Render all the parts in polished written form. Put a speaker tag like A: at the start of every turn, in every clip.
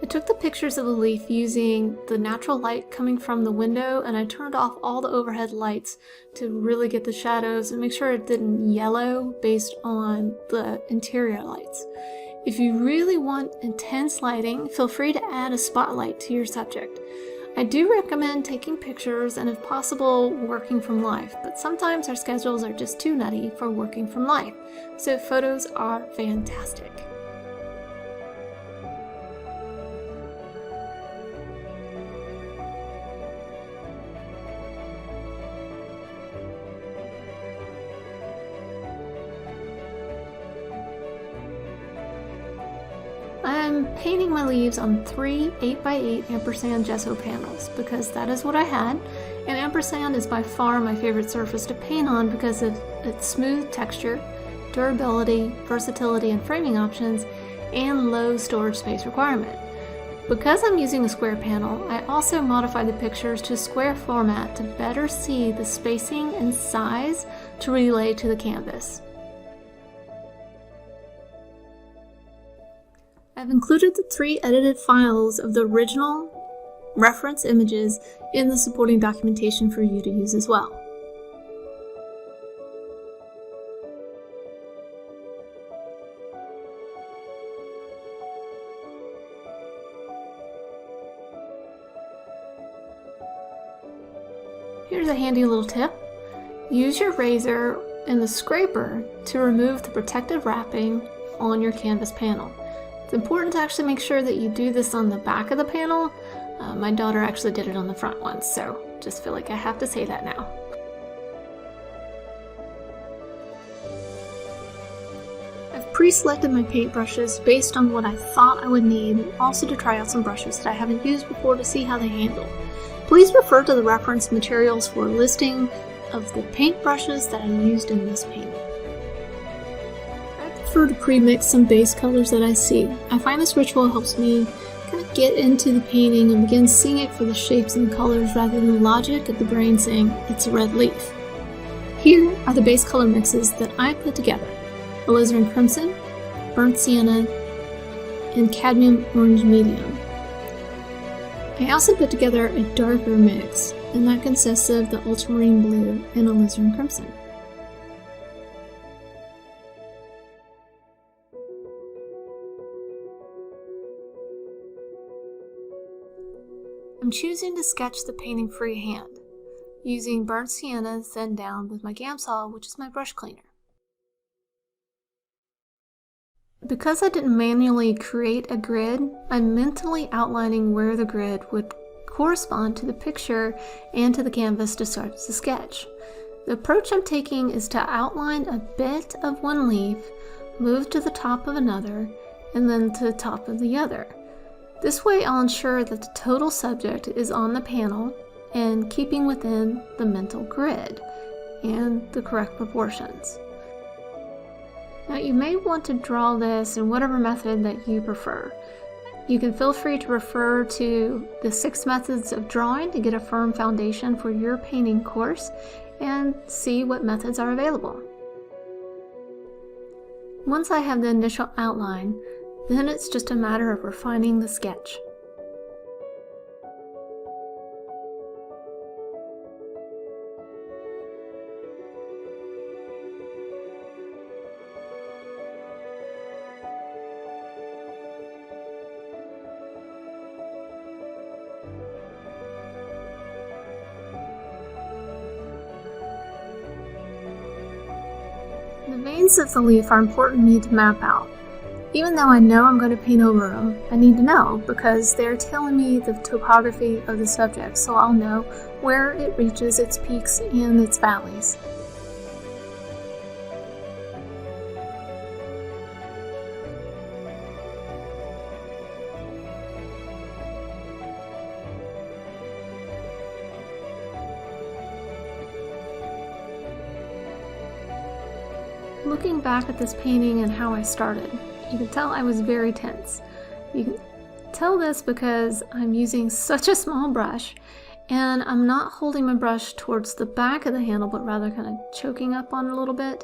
A: I took the pictures of the leaf using the natural light coming from the window, and I turned off all the overhead lights to really get the shadows and make sure it didn't yellow based on the interior lights. If you really want intense lighting, feel free to add a spotlight to your subject. I do recommend taking pictures and, if possible, working from life, but sometimes our schedules are just too nutty for working from life, so photos are fantastic. I'm painting my leaves on 3 8x8 ampersand gesso panels because that is what I had, and ampersand is by far my favorite surface to paint on because of its smooth texture, durability, versatility and framing options, and low storage space requirement. Because I'm using a square panel, I also modified the pictures to square format to better see the spacing and size to relay to the canvas. I've included the 3 edited files of the original reference images in the supporting documentation for you to use as well. Here's a handy little tip. Use your razor and the scraper to remove the protective wrapping on your canvas panel. It's important to actually make sure that you do this on the back of the panel. My daughter actually did it on the front once, so just feel like I have to say that now. I've pre-selected my paintbrushes based on what I thought I would need, and also to try out some brushes that I haven't used before to see how they handle. Please refer to the reference materials for a listing of the paintbrushes that I used in this painting. I prefer to pre-mix some base colors that I see. I find this ritual helps me kind of get into the painting and begin seeing it for the shapes and colors rather than the logic of the brain saying it's a red leaf. Here are the base color mixes that I put together: alizarin crimson, burnt sienna, and cadmium orange medium. I also put together a darker mix, and that consists of the ultramarine blue and alizarin crimson. I'm choosing to sketch the painting freehand, using burnt sienna thin down with my Gamsol, which is my brush cleaner. Because I didn't manually create a grid, I'm mentally outlining where the grid would correspond to the picture and to the canvas to start the sketch. The approach I'm taking is to outline a bit of one leaf, move to the top of another, and then to the top of the other. This way I'll ensure that the total subject is on the panel and keeping within the mental grid and the correct proportions. Now you may want to draw this in whatever method that you prefer. You can feel free to refer to the 6 methods of drawing to get a firm foundation for your painting course and see what methods are available. Once I have the initial outline, then it's just a matter of refining the sketch. The veins of the leaf are important to me to map out. Even though I know I'm going to paint over them, I need to know because they're telling me the topography of the subject, so I'll know where it reaches its peaks and its valleys. Looking back at this painting and how I started, you can tell I was very tense. You can tell this because I'm using such a small brush and I'm not holding my brush towards the back of the handle but rather kind of choking up on it a little bit.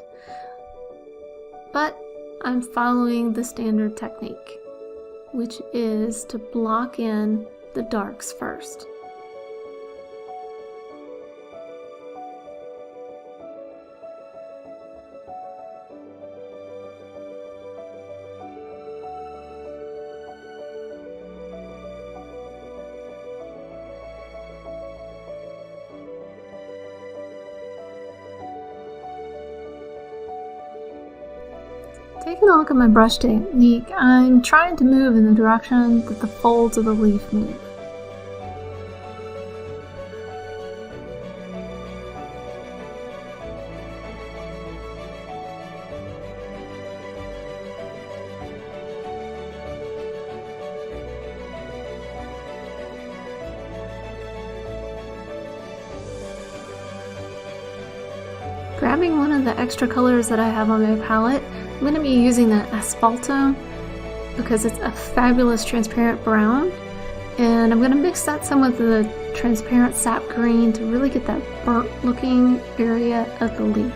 A: But I'm following the standard technique. which is to block in the darks first. Taking a look at my brush technique, I'm trying to move in the direction that the folds of the leaf move. Grabbing one of the extra colors that I have on my palette, I'm going to be using the Asphalto because it's a fabulous transparent brown, and I'm going to mix that some with the transparent sap green to really get that burnt looking area of the leaf.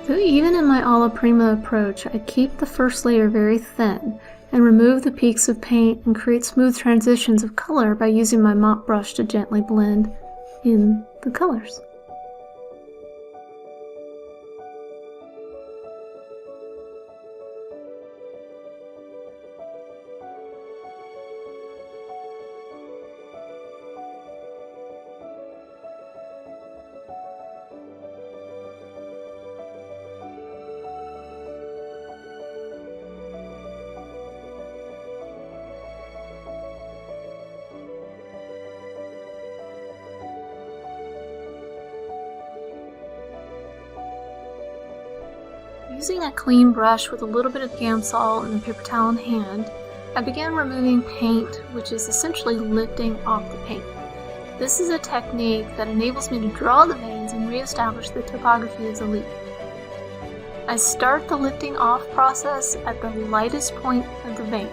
A: So even in my alla prima approach, I keep the first layer very thin and remove the peaks of paint and create smooth transitions of color by using my mop brush to gently blend in the colors. Using a clean brush with a little bit of Gamsol and a paper towel in hand, I began removing paint, which is essentially lifting off the paint. This is a technique that enables me to draw the veins and reestablish the topography of the leaf. I start the lifting off process at the lightest point of the vein.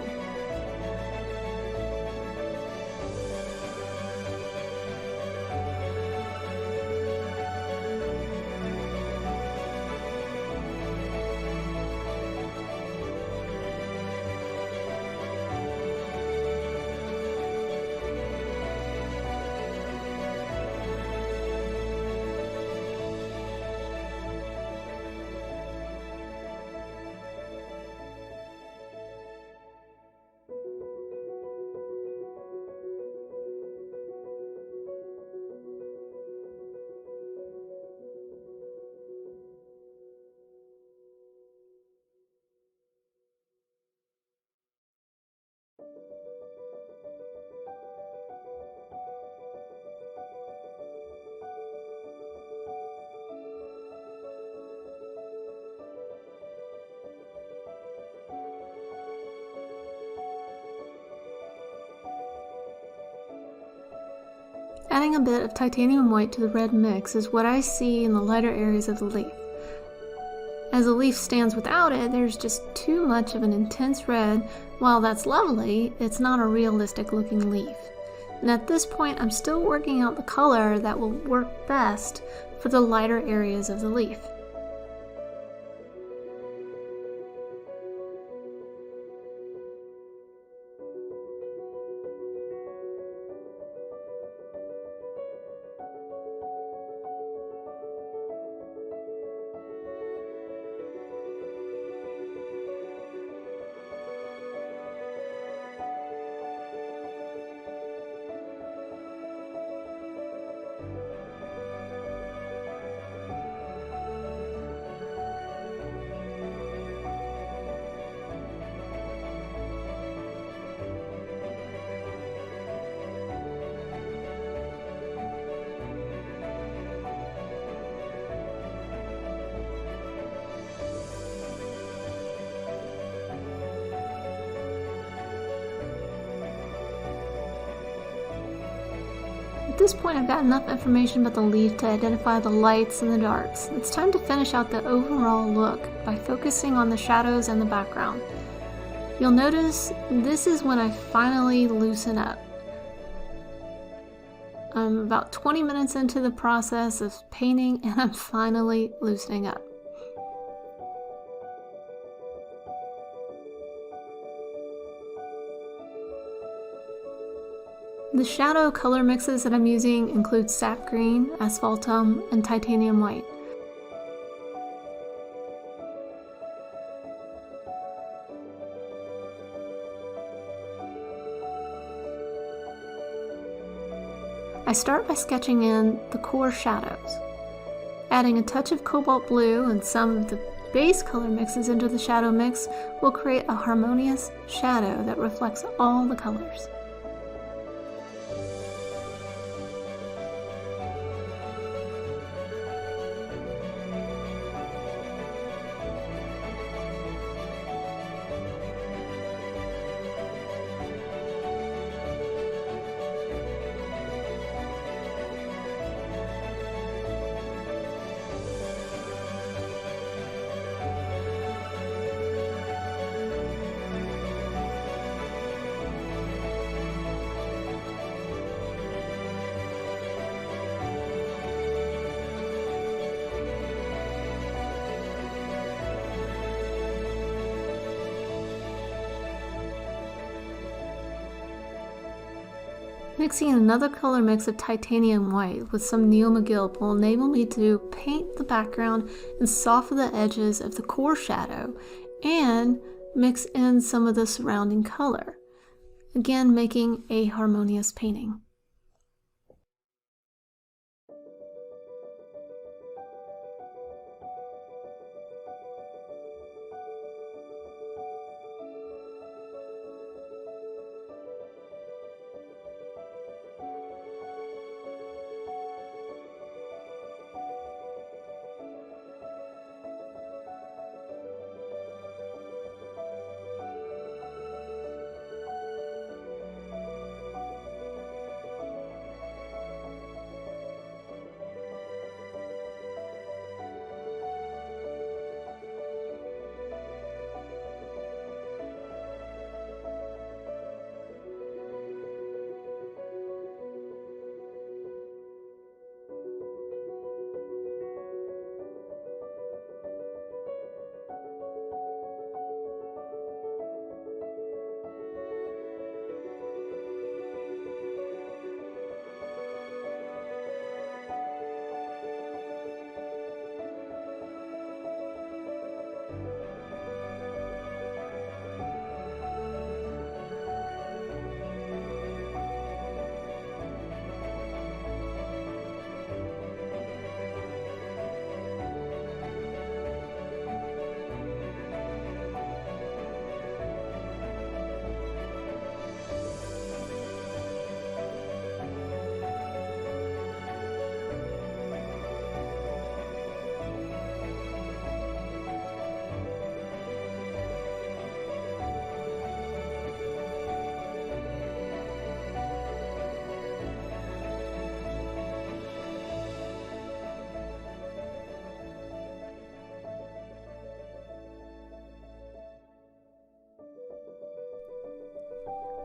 A: Adding a bit of titanium white to the red mix is what I see in the lighter areas of the leaf. As the leaf stands without it, there's just too much of an intense red. While that's lovely, it's not a realistic looking leaf. And at this point, I'm still working out the color that will work best for the lighter areas of the leaf. At this point, I've got enough information about the leaf to identify the lights and the darks. It's time to finish out the overall look by focusing on the shadows and the background. You'll notice this is when I finally loosen up. I'm about 20 minutes into the process of painting and I'm finally loosening up. The shadow color mixes that I'm using include sap green, asphaltum, and titanium white. I start by sketching in the core shadows. Adding a touch of cobalt blue and some of the base color mixes into the shadow mix will create a harmonious shadow that reflects all the colors. Mixing another color mix of titanium white with some Neil McGill will enable me to paint the background and soften the edges of the core shadow and mix in some of the surrounding color, again making a harmonious painting.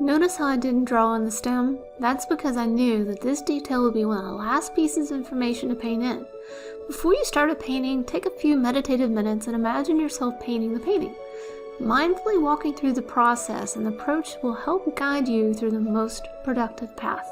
A: Notice how I didn't draw on the stem? That's because I knew that this detail would be one of the last pieces of information to paint in. Before you start a painting, take a few meditative minutes and imagine yourself painting the painting. Mindfully walking through the process and the approach will help guide you through the most productive path.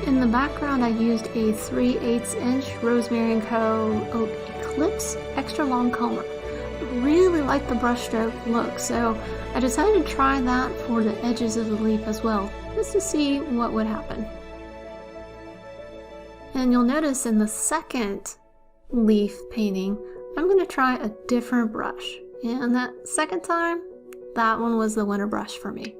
A: In the background, I used a 3/8 inch Rosemary & Co. Oak Eclipse extra long comber. I really like the brushstroke look, so I decided to try that for the edges of the leaf as well, just to see what would happen. And you'll notice in the second leaf painting, I'm going to try a different brush. And that second time, that one was the winner brush for me.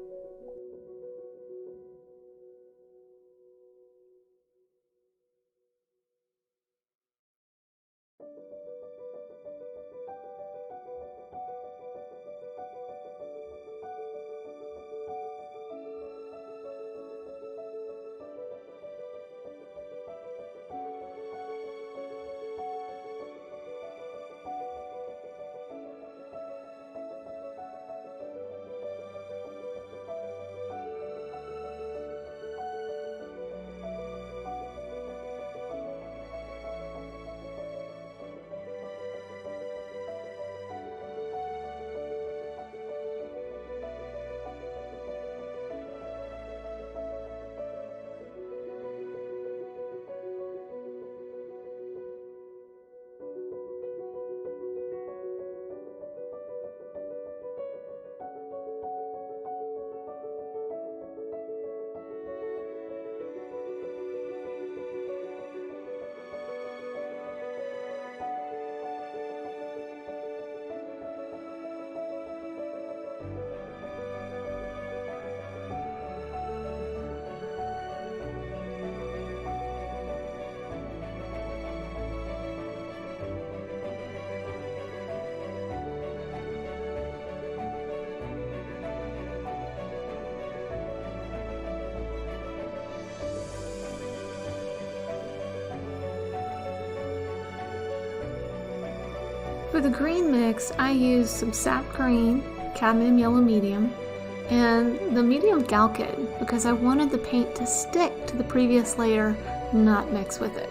A: For the green mix, I used some sap green, cadmium yellow medium, and the medium Galkid because I wanted the paint to stick to the previous layer, not mix with it.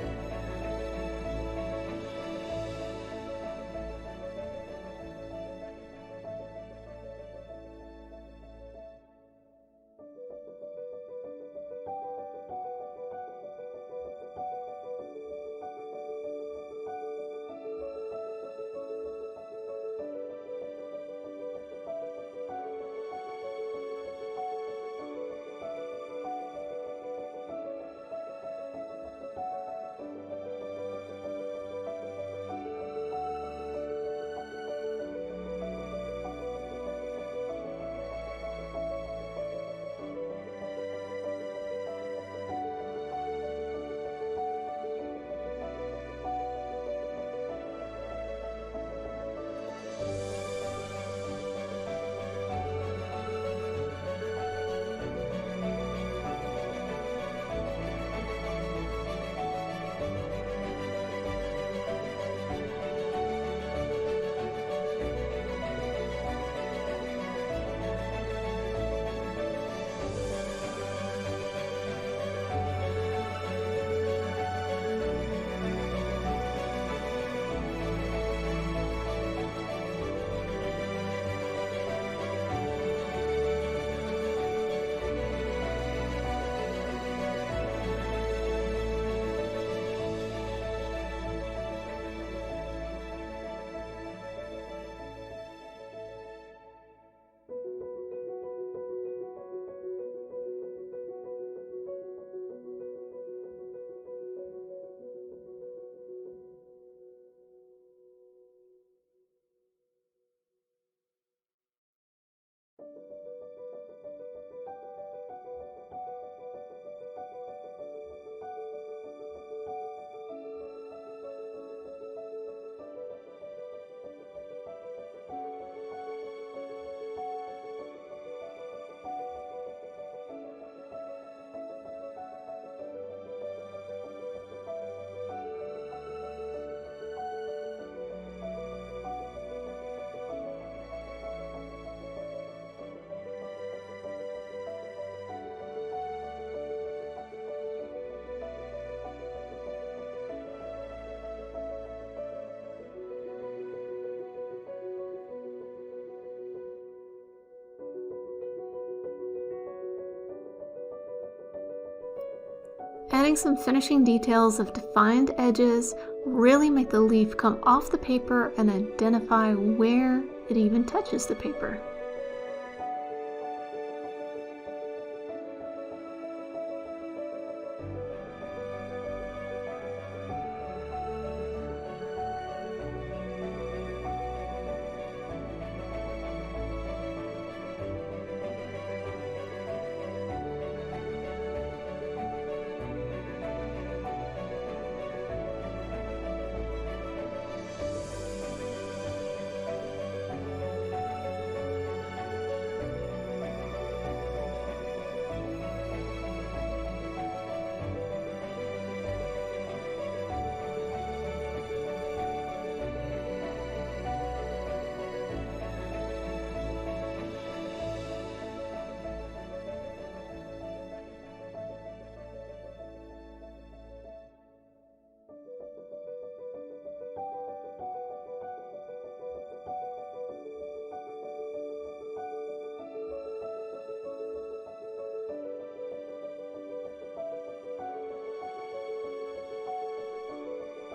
A: Adding some finishing details of defined edges really make the leaf come off the paper and identify where it even touches the paper.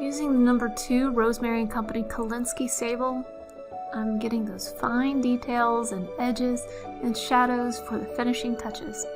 A: Using the number 2 Rosemary & Company Kolinsky sable, I'm getting those fine details and edges and shadows for the finishing touches.